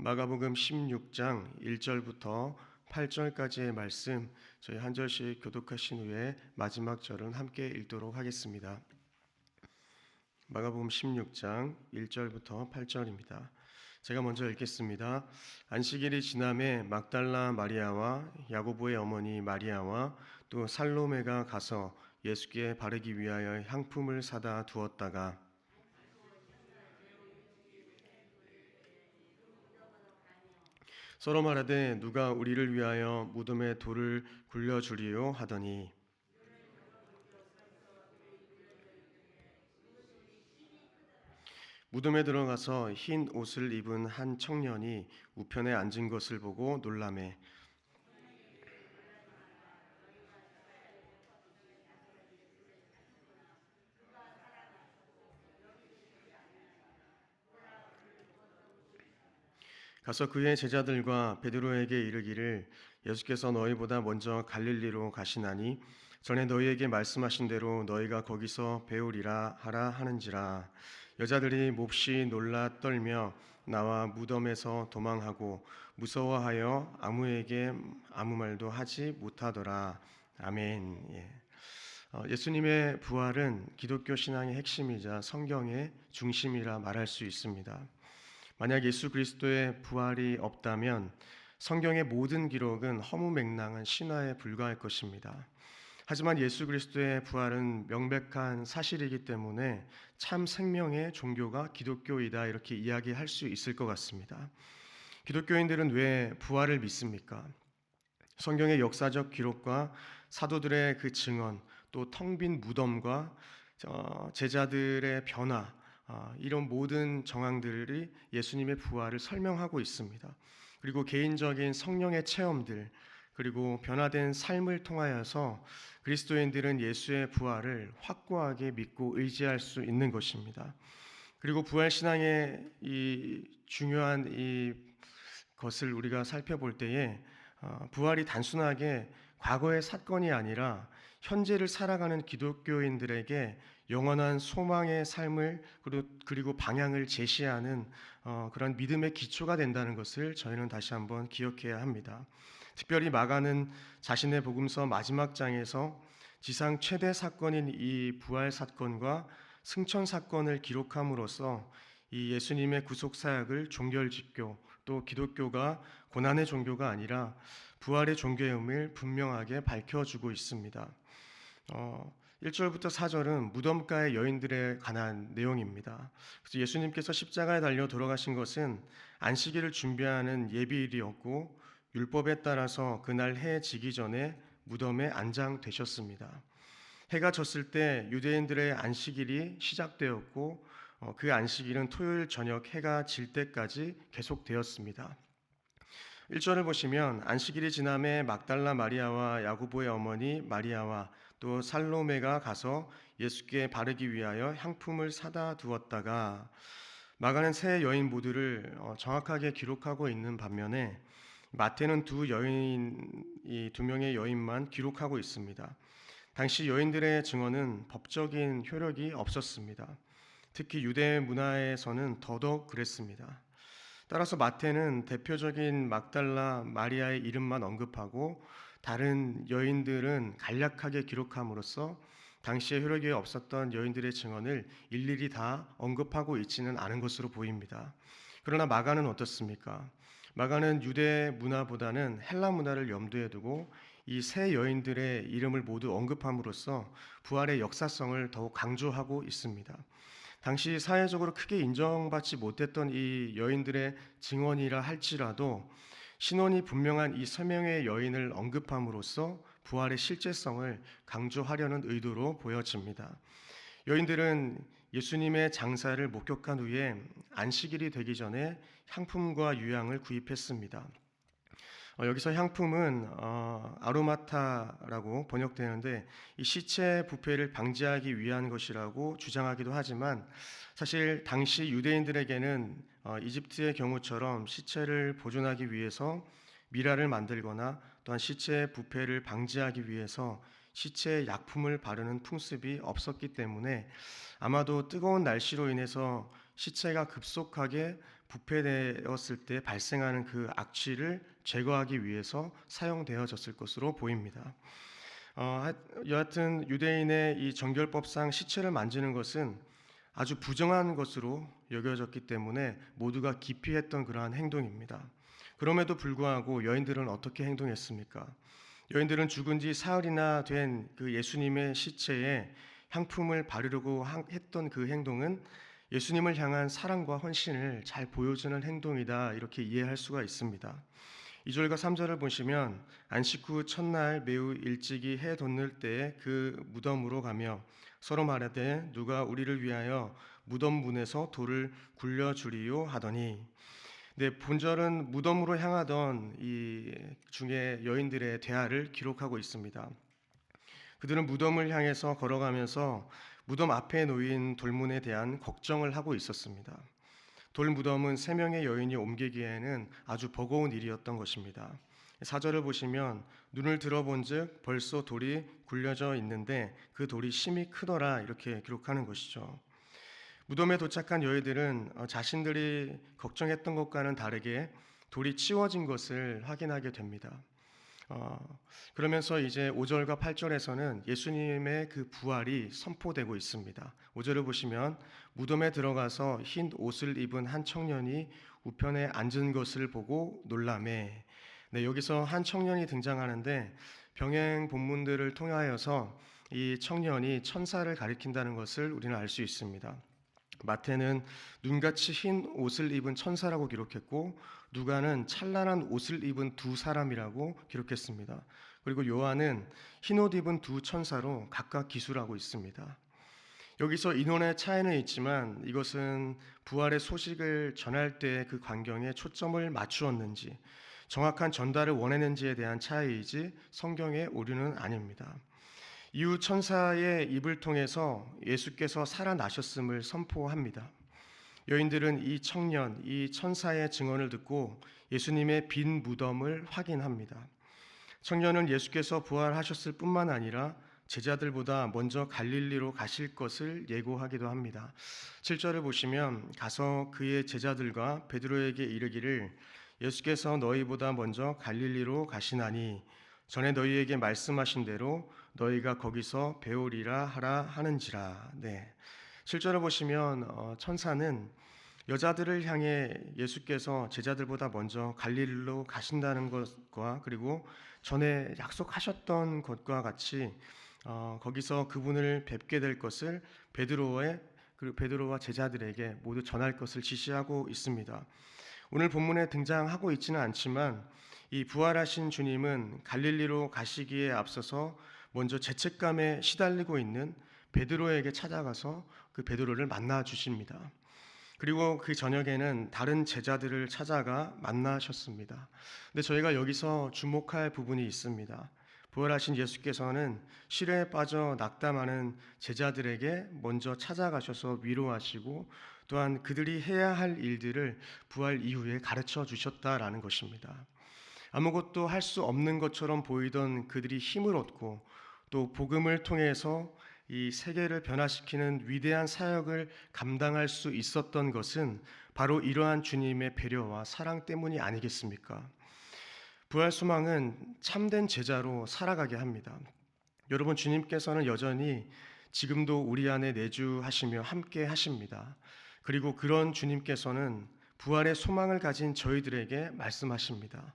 마가복음 16장 1절부터 8절까지의 말씀 저희 한 절씩 교독하신 후에 마지막 절은 함께 읽도록 하겠습니다. 마가복음 16장 1절부터 8절입니다. 제가 먼저 읽겠습니다. 안식일이 지남에 막달라 마리아와 야고보의 어머니 마리아와 또 살로메가 가서 예수께 바르기 위하여 향품을 사다 두었다가 서로 말하되 누가 우리를 위하여 무덤에 돌을 굴려주리요 하더니 무덤에 들어가서 흰 옷을 입은 한 청년이 우편에 앉은 것을 보고 놀라매 가서 그의 제자들과 베드로에게 이르기를 예수께서 너희보다 먼저 갈릴리로 가시나니 전에 너희에게 말씀하신 대로 너희가 거기서 배우리라 하라 하는지라. 여자들이 몹시 놀라 떨며 나와 무덤에서 도망하고 무서워하여 아무에게 아무 말도 하지 못하더라. 아멘. 예수님의 부활은 기독교 신앙의 핵심이자 성경의 중심이라 말할 수 있습니다. 만약 예수 그리스도의 부활이 없다면 성경의 모든 기록은 허무맹랑한 신화에 불과할 것입니다. 하지만 예수 그리스도의 부활은 명백한 사실이기 때문에 참 생명의 종교가 기독교이다 이렇게 이야기할 수 있을 것 같습니다. 기독교인들은 왜 부활을 믿습니까? 성경의 역사적 기록과 사도들의 그 증언, 또 텅 빈 무덤과 제자들의 변화, 이런 모든 정황들이 예수님의 부활을 설명하고 있습니다. 그리고 개인적인 성령의 체험들, 그리고 변화된 삶을 통하여서 그리스도인들은 예수의 부활을 확고하게 믿고 의지할 수 있는 것입니다. 그리고 부활 신앙의 이 중요한 이 것을 우리가 살펴볼 때에 부활이 단순하게 과거의 사건이 아니라 현재를 살아가는 기독교인들에게 영원한 소망의 삶을 그리고 방향을 제시하는 그런 믿음의 기초가 된다는 것을 저희는 다시 한번 기억해야 합니다. 특별히 마가는 자신의 복음서 마지막 장에서 지상 최대 사건인 이 부활 사건과 승천 사건을 기록함으로써 이 예수님의 구속 사역을 종결짓고 또 기독교가 고난의 종교가 아니라 부활의 종교임을 분명하게 밝혀주고 있습니다. 1절부터 4절은 무덤가의 여인들에 관한 내용입니다. 그래서 예수님께서 십자가에 달려 돌아가신 것은 안식일을 준비하는 예비일이었고 율법에 따라서 그날 해 지기 전에 무덤에 안장되셨습니다. 해가 졌을 때 유대인들의 안식일이 시작되었고 그 안식일은 토요일 저녁 해가 질 때까지 계속되었습니다. 1절을 보시면 안식일이 지남에 막달라 마리아와 야고보의 어머니 마리아와 또 살로메가 가서 예수께 바르기 위하여 향품을 사다 두었다가, 마가는 세 여인 모두를 정확하게 기록하고 있는 반면에 마태는 두 명의 여인만 기록하고 있습니다. 당시 여인들의 증언은 법적인 효력이 없었습니다. 특히 유대 문화에서는 더더욱 그랬습니다. 따라서 마태는 대표적인 막달라 마리아의 이름만 언급하고 다른 여인들은 간략하게 기록함으로써 당시에 효력이 없었던 여인들의 증언을 일일이 다 언급하고 있지는 않은 것으로 보입니다. 그러나 마가는 어떻습니까? 마가는 유대 문화보다는 헬라 문화를 염두에 두고 이 세 여인들의 이름을 모두 언급함으로써 부활의 역사성을 더욱 강조하고 있습니다. 당시 사회적으로 크게 인정받지 못했던 이 여인들의 증언이라 할지라도 신원이 분명한 이 세 명의 여인을 언급함으로써 부활의 실제성을 강조하려는 의도로 보여집니다. 여인들은 예수님의 장사를 목격한 후에 안식일이 되기 전에 향품과 유향을 구입했습니다. 여기서 향품은 아로마타라고 번역되는데 이 시체 부패를 방지하기 위한 것이라고 주장하기도 하지만 사실 당시 유대인들에게는 이집트의 경우처럼 시체를 보존하기 위해서 미라를 만들거나 또한 시체의 부패를 방지하기 위해서 시체에 약품을 바르는 풍습이 없었기 때문에 아마도 뜨거운 날씨로 인해서 시체가 급속하게 부패되었을 때 발생하는 그 악취를 제거하기 위해서 사용되어졌을 것으로 보입니다. 여하튼 유대인의 이 정결법상 시체를 만지는 것은 아주 부정한 것으로 여겨졌기 때문에 모두가 기피했던 그러한 행동입니다. 그럼에도 불구하고 여인들은 어떻게 행동했습니까? 여인들은 죽은 지 사흘이나 된 그 예수님의 시체에 향품을 바르려고 했던 그 행동은 예수님을 향한 사랑과 헌신을 잘 보여주는 행동이다, 이렇게 이해할 수가 있습니다. 2절과 3절을 보시면 안식 후 첫날 매우 일찍이 해 돋는 때에 그 무덤으로 가며 서로 말하되 누가 우리를 위하여 무덤 문에서 돌을 굴려주리요 하더니, 네, 본절은 무덤으로 향하던 이 중에 여인들의 대화를 기록하고 있습니다. 그들은 무덤을 향해서 걸어가면서 무덤 앞에 놓인 돌문에 대한 걱정을 하고 있었습니다. 돌 무덤은 3명의 여인이 옮기기에는 아주 버거운 일이었던 것입니다. 4절을 보시면 눈을 들어본즉 벌써 돌이 굴려져 있는데 그 돌이 심히 크더라, 이렇게 기록하는 것이죠. 무덤에 도착한 여인들은 자신들이 걱정했던 것과는 다르게 돌이 치워진 것을 확인하게 됩니다. 그러면서 이제 5절과 8절에서는 예수님의 그 부활이 선포되고 있습니다. 5절을 보시면 무덤에 들어가서 흰 옷을 입은 한 청년이 우편에 앉은 것을 보고 놀라매. 네, 여기서 한 청년이 등장하는데 병행 본문들을 통하여서 이 청년이 천사를 가리킨다는 것을 우리는 알 수 있습니다. 마태는 눈같이 흰 옷을 입은 천사라고 기록했고 누가는 찬란한 옷을 입은 두 사람이라고 기록했습니다. 그리고 요한은 흰 옷 입은 두 천사로 각각 기술하고 있습니다. 여기서 인원의 차이는 있지만 이것은 부활의 소식을 전할 때 그 광경에 초점을 맞추었는지 정확한 전달을 원했는지에 대한 차이이지 성경의 오류는 아닙니다. 이후 천사의 입을 통해서 예수께서 살아나셨음을 선포합니다. 여인들은 이 청년, 이 천사의 증언을 듣고 예수님의 빈 무덤을 확인합니다. 청년은 예수께서 부활하셨을 뿐만 아니라 제자들보다 먼저 갈릴리로 가실 것을 예고하기도 합니다. 7절을 보시면 가서 그의 제자들과 베드로에게 이르기를 예수께서 너희보다 먼저 갈릴리로 가시나니 전에 너희에게 말씀하신 대로 너희가 거기서 배우리라 하라 하는지라. 네. 7절을 보시면 천사는 여자들을 향해 예수께서 제자들보다 먼저 갈릴리로 가신다는 것과 그리고 전에 약속하셨던 것과 같이 거기서 그분을 뵙게 될 것을 베드로와 제자들에게 모두 전할 것을 지시하고 있습니다. 오늘 본문에 등장하고 있지는 않지만 이 부활하신 주님은 갈릴리로 가시기에 앞서서 먼저 죄책감에 시달리고 있는 베드로에게 찾아가서 그 베드로를 만나 주십니다. 그리고 그 저녁에는 다른 제자들을 찾아가 만나셨습니다. 근데 저희가 여기서 주목할 부분이 있습니다. 부활하신 예수께서는 시련에 빠져 낙담하는 제자들에게 먼저 찾아가셔서 위로하시고 또한 그들이 해야 할 일들을 부활 이후에 가르쳐 주셨다라는 것입니다. 아무것도 할 수 없는 것처럼 보이던 그들이 힘을 얻고 또 복음을 통해서 이 세계를 변화시키는 위대한 사역을 감당할 수 있었던 것은 바로 이러한 주님의 배려와 사랑 때문이 아니겠습니까? 부활 소망은 참된 제자로 살아가게 합니다. 여러분, 주님께서는 여전히 지금도 우리 안에 내주하시며 함께 하십니다. 그리고 그런 주님께서는 부활의 소망을 가진 저희들에게 말씀하십니다.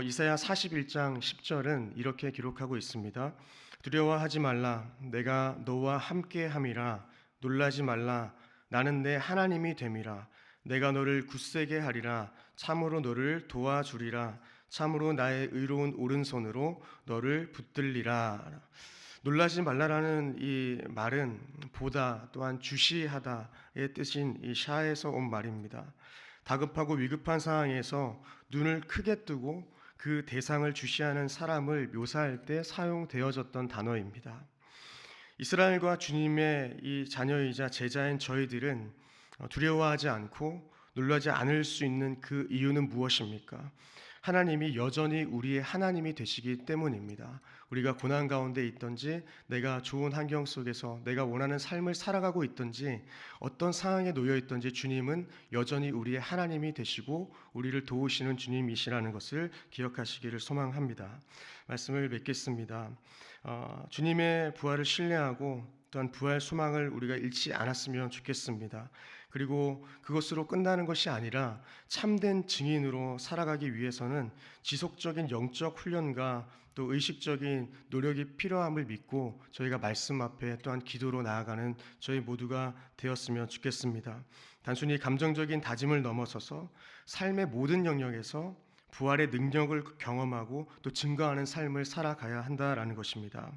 이사야 41장 10절은 이렇게 기록하고 있습니다. 두려워하지 말라, 내가 너와 함께 함이라. 놀라지 말라, 나는 내 하나님이 됨이라. 내가 너를 굳세게 하리라. 참으로 너를 도와주리라. 참으로 나의 의로운 오른손으로 너를 붙들리라. 놀라지 말라라는 이 말은 보다 또한 주시하다의 뜻인 이 샤에서 온 말입니다. 다급하고 위급한 상황에서 눈을 크게 뜨고 그 대상을 주시하는 사람을 묘사할 때 사용되어졌던 단어입니다. 이스라엘과 주님의 이 자녀이자 제자인 저희들은 두려워하지 않고 놀라지 않을 수 있는 그 이유는 무엇입니까? 하나님이 여전히 우리의 하나님이 되시기 때문입니다. 우리가 고난 가운데 있든지 내가 좋은 환경 속에서 내가 원하는 삶을 살아가고 있든지 어떤 상황에 놓여 있든지 주님은 여전히 우리의 하나님이 되시고 우리를 도우시는 주님이시라는 것을 기억하시기를 소망합니다. 말씀을 맺겠습니다. 주님의 부활을 신뢰하고 또한 부활 소망을 우리가 잃지 않았으면 좋겠습니다. 그리고 그것으로 끝나는 것이 아니라 참된 증인으로 살아가기 위해서는 지속적인 영적 훈련과 또 의식적인 노력이 필요함을 믿고 저희가 말씀 앞에 또한 기도로 나아가는 저희 모두가 되었으면 좋겠습니다. 단순히 감정적인 다짐을 넘어서서 삶의 모든 영역에서 부활의 능력을 경험하고 또 증거하는 삶을 살아가야 한다라는 것입니다.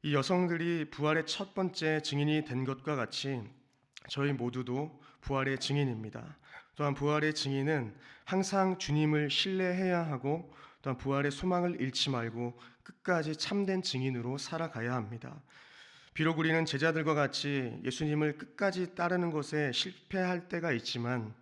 이 여성들이 부활의 첫 번째 증인이 된 것과 같이 저희 모두도 부활의 증인입니다. 또한 부활의 증인은 항상 주님을 신뢰해야 하고 또한 부활의 소망을 잃지 말고 끝까지 참된 증인으로 살아가야 합니다. 비록 우리는 제자들과 같이 예수님을 끝까지 따르는 것에 실패할 때가 있지만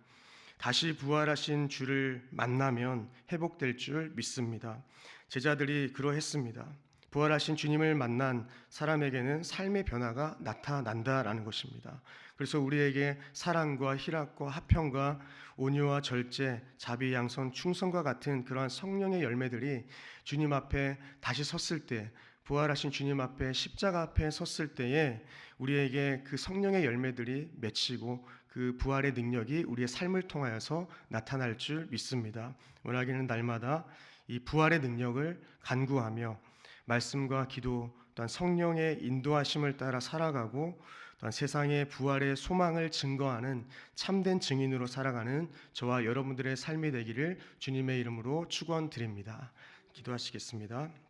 다시 부활하신 주를 만나면 회복될 줄 믿습니다. 제자들이 그러했습니다. 부활하신 주님을 만난 사람에게는 삶의 변화가 나타난다라는 것입니다. 그래서 우리에게 사랑과 희락과 화평과 온유와 절제, 자비, 양선, 충성과 같은 그러한 성령의 열매들이 주님 앞에 다시 섰을 때, 부활하신 주님 앞에 십자가 앞에 섰을 때에 우리에게 그 성령의 열매들이 맺히고 그 부활의 능력이 우리의 삶을 통하여서 나타날 줄 믿습니다. 원하기는 날마다 이 부활의 능력을 간구하며 말씀과 기도 또한 성령의 인도하심을 따라 살아가고 또한 세상의 부활의 소망을 증거하는 참된 증인으로 살아가는 저와 여러분들의 삶이 되기를 주님의 이름으로 축원드립니다. 기도하시겠습니다.